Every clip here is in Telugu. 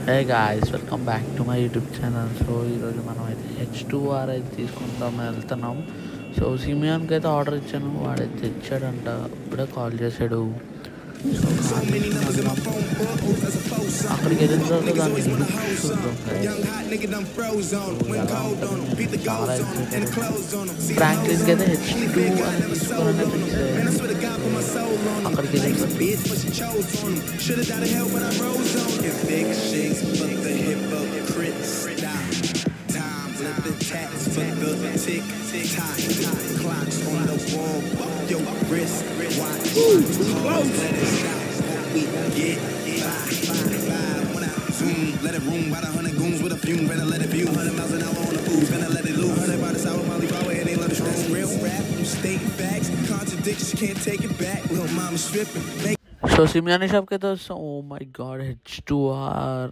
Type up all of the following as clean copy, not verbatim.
Hey guys, welcome back to my YouTube channel. So ఈరోజు మనం అయితే H2R అయితే తీసుకుంటాం వెళ్తున్నాం. సో సిమియాన్కి అయితే ఆర్డర్ ఇచ్చాను, వాడైతే తెచ్చాడంట. ఇప్పుడే కాల్ చేశాడు. సో అక్కడికి వెళ్ళిన తర్వాత దాన్ని చూద్దాం. చాలా ఫ్రాంక్లిన్కి అయితే H2 అని తీసుకోవాలని ఫిక్స్ అయ్యాను. అక్కడికి వెళ్ళిన let it room by the 100 goons with a fume, better let it view 100 miles an hour on the cruise, gonna let it loose. 100 by the sour Molly power, it ain't let it stress. Real rap, you stating facts, contradictions, can't take it back. Little mama stripping. So సిమియాని షాప్కి అయితే వస్తాం. ఓ మై గాడ్, H2R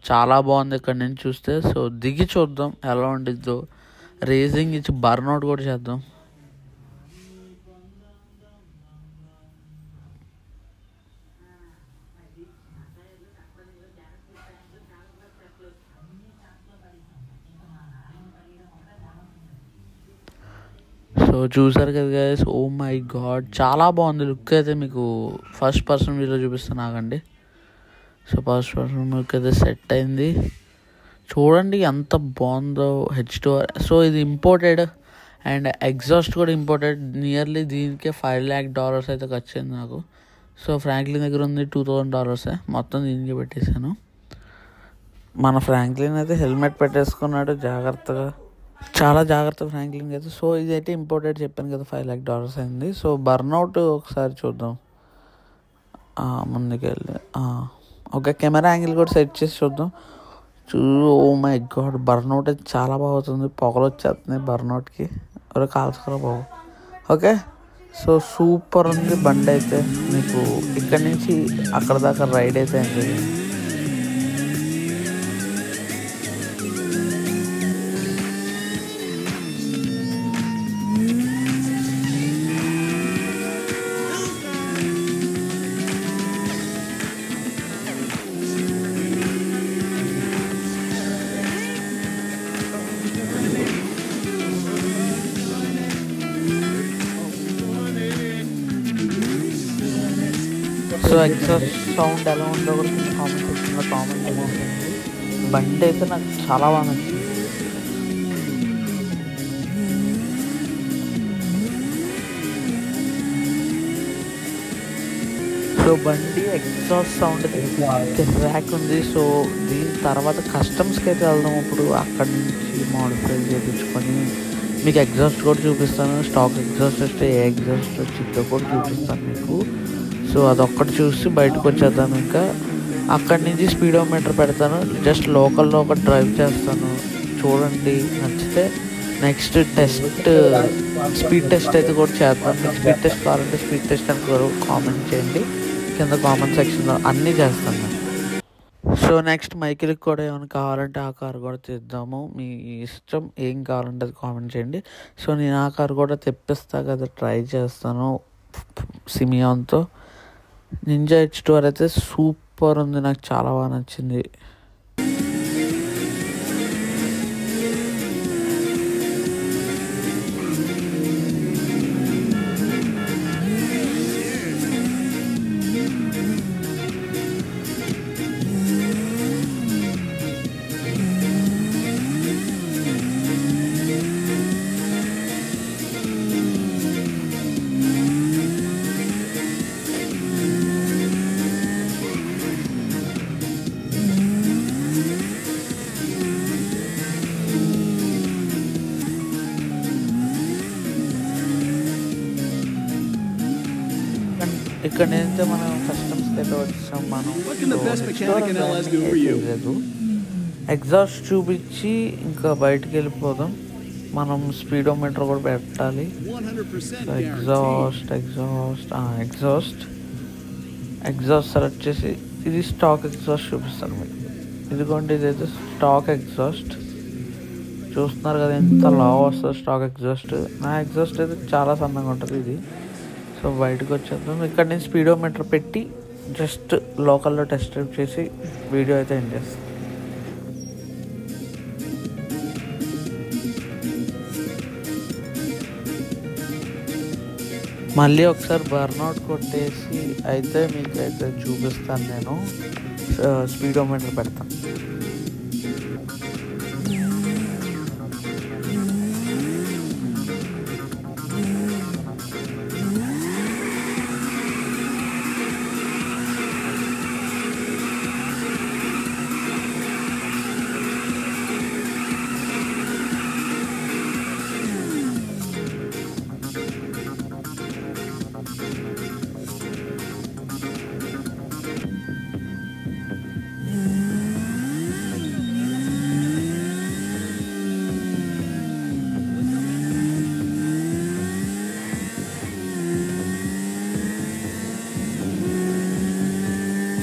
చాలా బాగుంది ఇక్కడ నుంచి చూస్తే. సో దిగి చూద్దాం ఎలా ఉండిద్దో. రేసింగ్ ఇచ్చి బర్న్అవుట్ కూడా చేద్దాం. సో చూసారు కదా గైస్, ఓ మై గాడ్ చాలా బాగుంది లుక్ అయితే. మీకు ఫస్ట్ పర్సన్ వీడియో చూపిస్తాను ఆగండి. సో ఫస్ట్ పర్సన్ లుక్ అయితే సెట్ అయింది. చూడండి ఎంత బాగుందో H2R. సో ఇది ఇంపోర్టెడ్ అండ్ ఎగ్జాస్ట్ కూడా ఇంపోర్టెడ్. నియర్లీ దీనికే $5 lakh అయితే ఖర్చయింది నాకు. సో ఫ్రాంక్లిన్ దగ్గర ఉంది $2,000 మొత్తం దీనికి పెట్టేశాను. మన ఫ్రాంక్లిన్ అయితే హెల్మెట్ పెట్టేసుకున్నాడు జాగ్రత్తగా, చాలా జాగ్రత్త ఫ్రాంక్లిన్ అయితే. సో ఇదైతే ఇంపోర్టెడ్ చెప్పాను కదా, $5 lakh అయింది. సో బర్న్అవుట్ ఒకసారి చూద్దాం ముందుకెళ్ళి. ఓకే, కెమెరా యాంగిల్ కూడా సెట్ చేసి చూద్దాం. ఓ మై గాడ్, బర్న్అవుట్ అయితే చాలా బాగుంది. పొగలు వచ్చేస్తున్నాయి బర్న్అవుట్కి. ఎవరో కాల్చుకోరా బాబు. ఓకే, సో సూపర్ ఉంది బండి అయితే. మీకు ఇక్కడి నుంచి అక్కడ దాకా రైడ్ అయితే ఎంజాయ్ చేయండి. సో ఎగ్జాస్ట్ సౌండ్ ఎలా ఉందో కూడా కామెంట్ సెక్షన్లో కామెంట్ చేయండి. బండి అయితే నాకు చాలా బాగా నచ్చింది. సో బండి ఎగ్జాస్ట్ సౌండ్ ర్యాక్ ఉంది. సో దీని తర్వాత కస్టమ్స్కి అయితే వెళ్దాం. ఇప్పుడు అక్కడి నుంచి మోడిఫై చేయించుకొని మీకు ఎగ్జాస్ట్ కూడా చూపిస్తాను. స్టాక్ ఎగ్జాస్ట్ వస్తే ఏ ఎగ్జాస్ట్ వచ్చిందో కూడా చూపిస్తాను మీకు. సో అదొక్కటి చూసి బయటకు వచ్చేద్దాం. ఇంకా అక్కడి నుంచి స్పీడోమీటర్ పెడతాను, జస్ట్ లోకల్లో ఒకటి డ్రైవ్ చేస్తాను. చూడండి, నచ్చితే నెక్స్ట్ టెస్ట్ స్పీడ్ టెస్ట్ అయితే కూడా చేద్దాం. మీకు స్పీడ్ టెస్ట్ కావాలంటే స్పీడ్ టెస్ట్ అని కామెంట్ చేయండి కింద కామెంట్ సెక్షన్లో, అన్నీ చేస్తాను. సో నెక్స్ట్ మైకిల్కి కూడా ఏమైనా కావాలంటే ఆ కారు కూడా తెద్దాము. మీ ఇష్టం, ఏం కావాలంటే అది కామెంట్ చేయండి. సో నేను ఆ కారు కూడా తెప్పిస్తా కదా, ట్రై చేస్తాను సిమియాన్తో. నింజా H2R అయితే సూపర్ ఉంది, నాకు చాలా బాగా నచ్చింది. ఇక్కడ అయితే మనం కస్టమ్స్కి అయితే వచ్చాం. మనం లేదు, ఎగ్జాస్ట్ చూపించి ఇంకా బయటికి వెళ్ళిపోదాం. మనం స్పీడోమీటర్ కూడా పెట్టాలి. ఎగ్జాస్ట్ సెలెక్ట్ చేసి ఇది స్టాక్ ఎగ్జాస్ట్ చూపిస్తాను మీకు. ఇదిగోండి, ఇదైతే స్టాక్ ఎగ్జాస్ట్. చూస్తున్నారు కదా ఎంత లావ్ వస్తుంది స్టాక్ ఎగ్జాస్ట్. నా ఎగ్జాస్ట్ అయితే చాలా సన్నగా ఉంటుంది ఇది. సో బయటకు వచ్చేద్దాం. ఇక్కడ నేను స్పీడోమీటర్ పెట్టి జస్ట్ లోకల్లో టెస్ట్ డ్రైవ్ చేసి వీడియో అయితే ఎండ్ చేస్తాను. మళ్ళీ ఒకసారి బర్న్అవుట్ కొట్టేసి అయితే మీకు అయితే చూపిస్తాను. నేను స్పీడోమీటర్ పెడతాను.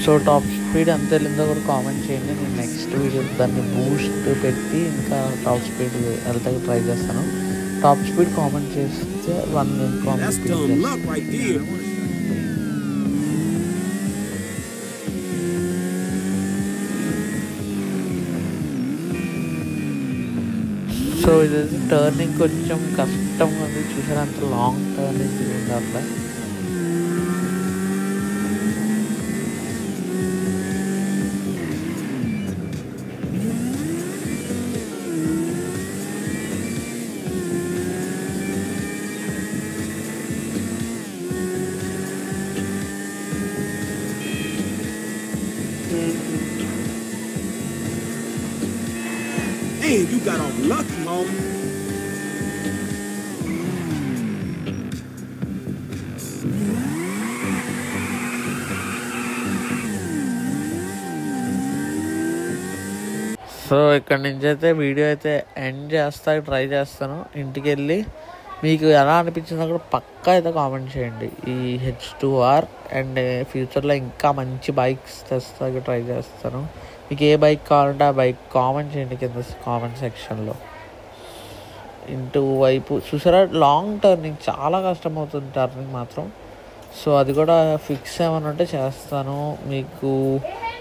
సో టాప్ స్పీడ్ ఎంత వెళ్ళిందో కూడా కామెంట్ చేయండి. నేను నెక్స్ట్ వీడియో దాన్ని బూస్ట్ పెట్టి ఇంకా టాప్ స్పీడ్ వెళ్తా ట్రై చేస్తాను. టాప్ స్పీడ్ కామెంట్ చేస్తే 1 minute కామెంట్. సో ఇది టర్నింగ్ కొంచెం కష్టంగా ఉంది. చూసారా అంత లాంగ్ టర్నింగ్ ఉంది అట్లా. Man, you got off lucky, homie. So ఇక్కడ నుంచి అయితే వీడియో అయితే ఎండ్ చేస్తా ట్రై చేస్తాను. ఇంటికి వెళ్ళి మీకు ఎలా అనిపించిందో కూడా పక్కా అయితే కామెంట్ చేయండి. ఈ H2R అండ్ ఫ్యూచర్లో ఇంకా మంచి బైక్స్ తెస్తాకి ట్రై చేస్తాను. మీకు ఏ బైక్ కావాలంటే ఆ బైక్ కామెంట్ చేయండి కింద కామెంట్ సెక్షన్లో. ఇంటూ వైపు చూసారా లాంగ్ టర్నింగ్ చాలా కష్టమవుతుంది టర్నింగ్ మాత్రం. సో అది కూడా ఫిక్స్ ఏమని ఉంటే చేస్తాను. మీకు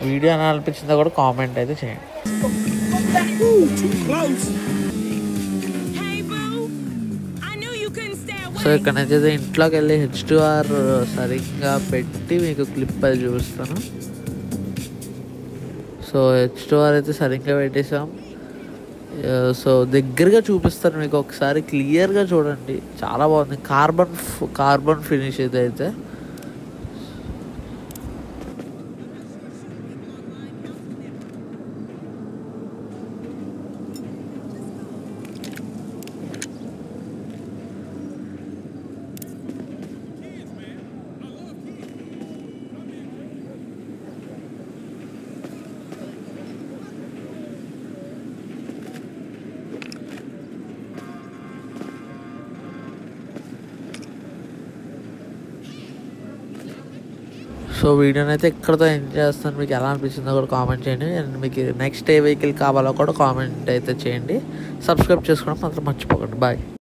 వీడియో ఎలా అనిపించిందో కూడా కామెంట్ అయితే చేయండి. సో ఇక్కడ నుంచి అయితే ఇంట్లోకి వెళ్ళి H2R సరిగ్గా పెట్టి మీకు క్లిప్ అది చూపిస్తాను. సో H2R అయితే సరిగ్గా పెట్టేసాం. సో దగ్గరగా చూపిస్తాను మీకు ఒకసారి క్లియర్గా చూడండి. చాలా బాగుంది. కార్బన్ ఫినిష్ ఇది అయితే. సో వీడియోని అయితే ఇక్కడతో ఎంజాయ్ చేస్తాను. మీకు ఎలా అనిపించిందో కూడా కామెంట్ చేయండి. అండ్ మీకు నెక్స్ట్ ఏ వెహికల్ కావాలో కూడా కామెంట్ అయితే చేయండి. సబ్స్క్రైబ్ చేసుకోవడం మాత్రం మర్చిపోకండి. బాయ్.